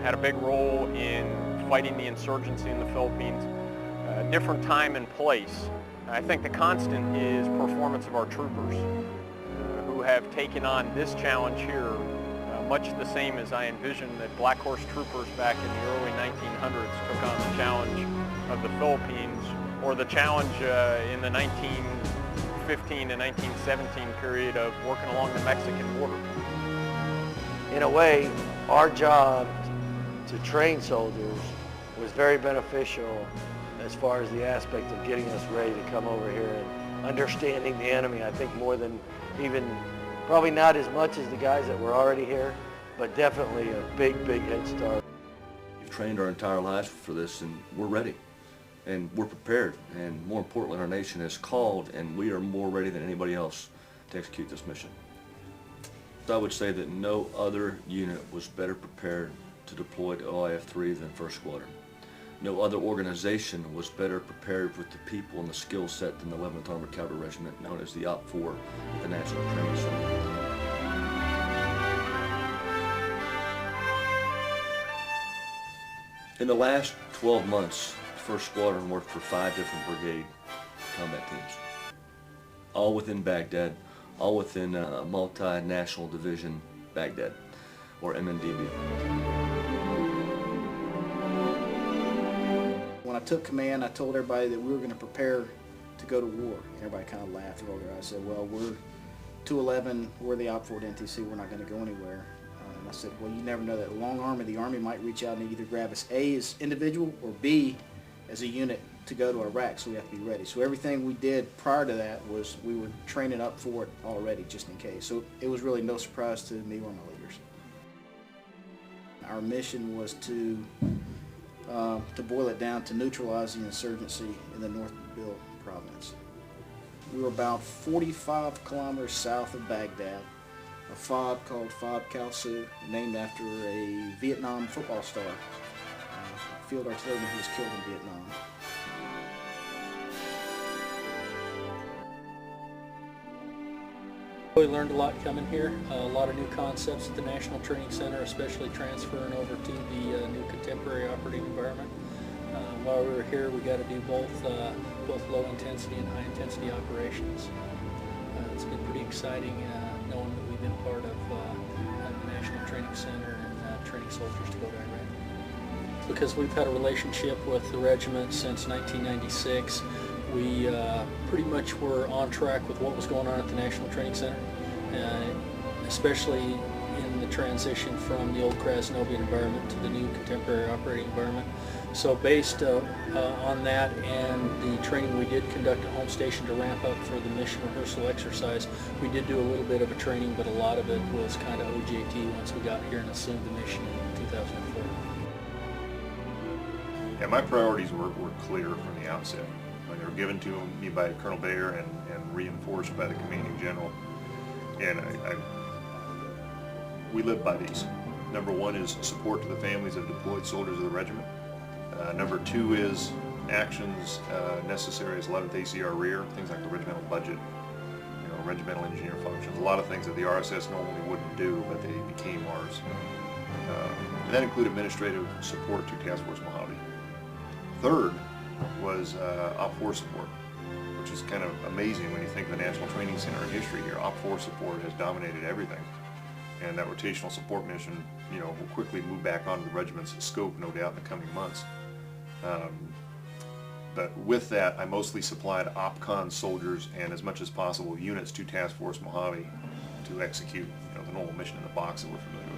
had a big role in fighting the insurgency in the Philippines. Different time and place. I think the constant is performance of our troopers who have taken on this challenge here much the same as I envisioned that Black Horse troopers back in the early 1900s took on the challenge of the Philippines, or the challenge in the 1915 to 1917 period of working along the Mexican border. In a way, our job to train soldiers was very beneficial as far as the aspect of getting us ready to come over here and understanding the enemy. I think more than even, probably not as much as the guys that were already here, but definitely a big head start. We've trained our entire lives for this, and we're ready. And we're prepared, and more importantly, our nation is called, and we are more ready than anybody else to execute this mission. I would say that no other unit was better prepared to deploy to OIF-3 than 1st Squadron. No other organization was better prepared with the people and the skill set than the 11th Armored Cavalry Regiment, known as the OP-4 at the National Training Center. In the last 12 months, 1st Squadron worked for 5 different brigade combat teams, all within Baghdad, all within a multinational division, Baghdad, or MNDB. When I took command, I told everybody that we were going to prepare to go to war. Everybody kind of laughed and rolled their eyes. I said, well, we're 211, we're the OP-4 at NTC, we're not going to go anywhere. And I said, well, you never know, that long arm of the Army might reach out and either grab us A as individual or B as a unit to go to Iraq, so we have to be ready. So everything we did prior to that was we were training up for it already, just in case. So it was really no surprise to me or my leaders. Our mission was to boil it down to neutralize the insurgency in the North Erbil province. We were about 45 kilometers south of Baghdad, a FOB called FOB Khao Su, named after a Vietnam football star, field artilleryman who was killed in Vietnam. We learned a lot coming here, a lot of new concepts at the National Training Center, especially transferring over to the new contemporary operating environment. While we were here, we got to do both low intensity and high intensity operations. It's been pretty exciting knowing that we've been part of the National Training Center and training soldiers to go to Iraq. Because we've had a relationship with the regiment since 1996, we pretty much were on track with what was going on at the National Training Center, especially in the transition from the old Krasnovian environment to the new contemporary operating environment. So based on that and the training we did conduct at home station to ramp up for the mission rehearsal exercise, we did do a little bit of a training, but a lot of it was kind of OJT once we got here and assumed the mission in 2004. Yeah, my priorities were clear from the outset. They were given to me by Colonel Bayer and reinforced by the commanding general. And we live by these. Number one is support to the families of deployed soldiers of the regiment. Number two is actions necessary as 11th ACR rear, things like the regimental budget, regimental engineer functions, a lot of things that the RSS normally wouldn't do, but they became ours. And that included administrative support to Task Force Mojave. Third was OP-4 support, which is kind of amazing when you think of the National Training Center in history here. OP-4 support has dominated everything, and that rotational support mission, will quickly move back onto the regiment's scope, no doubt, in the coming months. But with that, I mostly supplied OPCON soldiers and, as much as possible, units to Task Force Mojave to execute the normal mission in the box that we're familiar with.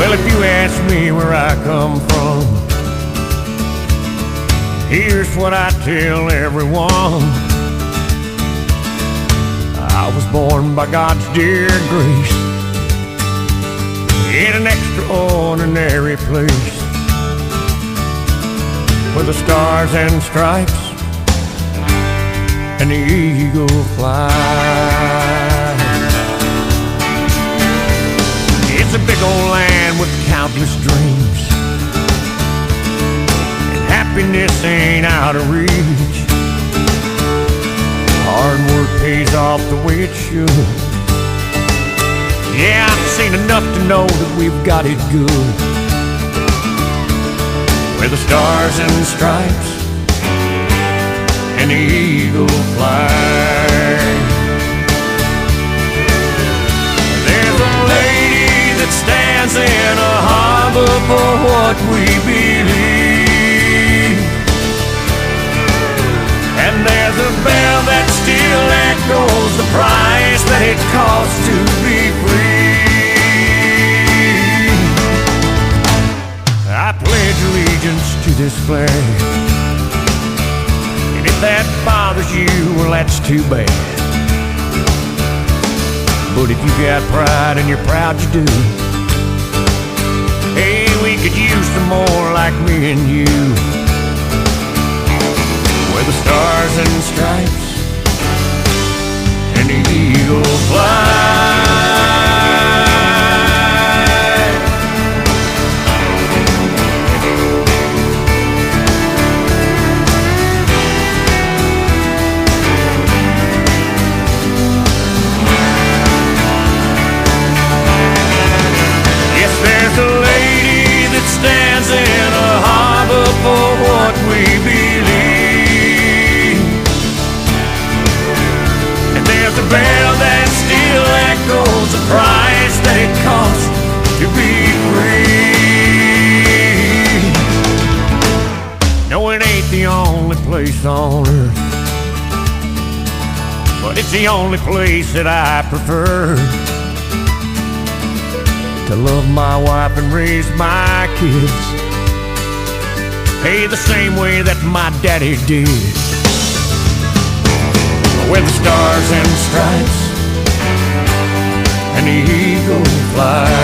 Well, if you ask me where I come from, here's what I tell everyone. I was born by God's dear grace in an extraordinary place where the stars and stripes and the eagle fly. It's a big old land with countless dreams, and happiness ain't out of reach. Hard work pays off the way it should. Yeah, I've seen enough to know that we've got it good, where the stars and stripes and the eagle fly. There's a lady that stands in a harbor for what we believe, and there's a bell that still echoes the price that it costs to be free. I pledge allegiance to this flag, and if that bothers you, well, that's too bad. But if you got pride and you're proud you do, hey, we could use some more like me and you, where the stars and stripes and the eagle fly. Yes, there's a lady that stands in a harbor for what we believe, and there's a bell that still echoes the price that it costs to be free. No, it ain't the only place on earth, but it's the only place that I prefer to love my wife and raise my kids, hey, the same way that my daddy did, where the stars and stripes and the eagle fly.